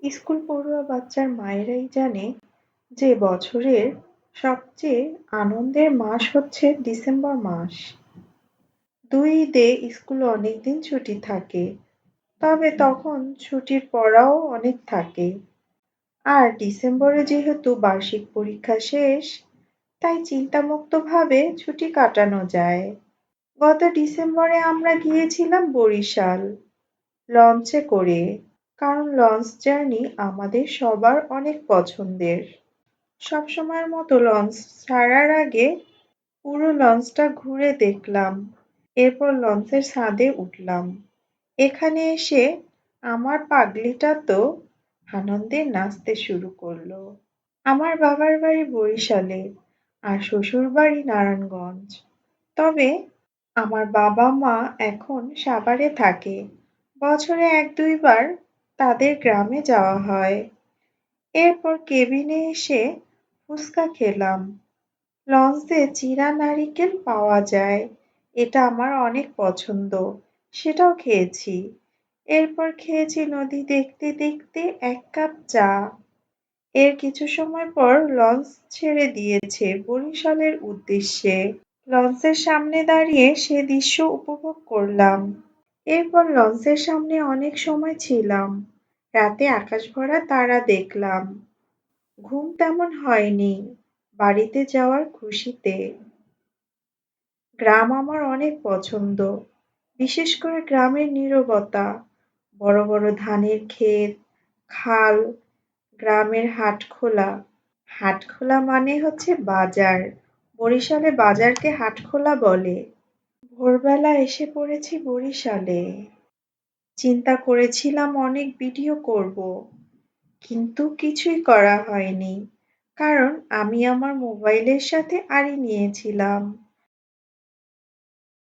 School পড়ুয়া বাচ্চার মায়েরাই জানে যে বছরের সবচেয়ে আনন্দের মাস হচ্ছে ডিসেম্বর মাস। দুই ঈদে স্কুল অনেকদিন ছুটি থাকে, তবে তখন ছুটির পড়াও অনেক থাকে। আর ডিসেম্বরে যেহেতু বার্ষিক পরীক্ষা শেষ, তাই চিন্তামুক্তভাবে ছুটি কাটানো যায়। গত ডিসেম্বরে আমরা গিয়েছিলাম বরিশাল লঞ্চে করে, কারণ লঞ্চ জার্নি আমাদের সবার অনেক পছন্দের। সবসময়ের মতো লঞ্চ ছাড়ার আগে পুরো লঞ্চটা ঘুরে দেখলাম, এরপর লঞ্চের ছাদে উঠলাম। এখানে এসে আমার পাগলিটা তো আনন্দে নাচতে শুরু করলো। আমার বাবার বাড়ি বরিশালে আর শ্বশুর বাড়ি নারায়ণগঞ্জ। তবে আমার বাবা মা এখন সাভারে থাকে। বছরে এক দুইবার তাদের গ্রামে যাওয়া হয়। এরপর কেবিনে এসে ফুচকা খেলাম। লঞ্চে চিড়া নারিকেল পাওয়া যায়, এটা আমার অনেক পছন্দ, সেটাও খেয়েছি। এরপর খেয়েছি নদী দেখতে দেখতে এক কাপ চা। এর কিছু সময় পর লঞ্চ ছেড়ে দিয়েছে বরিশালের উদ্দেশ্যে। লঞ্চের সামনে দাঁড়িয়ে সে দৃশ্য উপভোগ করলাম। এরপর লঞ্চের সামনে অনেক সময় ছিলাম। রাতে আকাশ ভরা তারা দেখলাম। ঘুম তেমন হয়নি বাড়িতে যাওয়ার খুশিতে। গ্রাম আমার অনেক পছন্দ, বিশেষ করে গ্রামের নীরবতা, বড় বড় ধানের ক্ষেত, খাল, গ্রামের হাটখোলা। হাটখোলা মানে হচ্ছে বাজার। বরিশালে বাজারকে হাটখোলা বলে। ভোরবেলা এসে পড়েছি বরিশালে। চিন্তা করেছিলাম অনেক ভিডিও করব, কিন্তু কিছুই করা হয়নি, কারণ আমি আমার মোবাইলের সাথে আড়ি নিয়েছিলাম।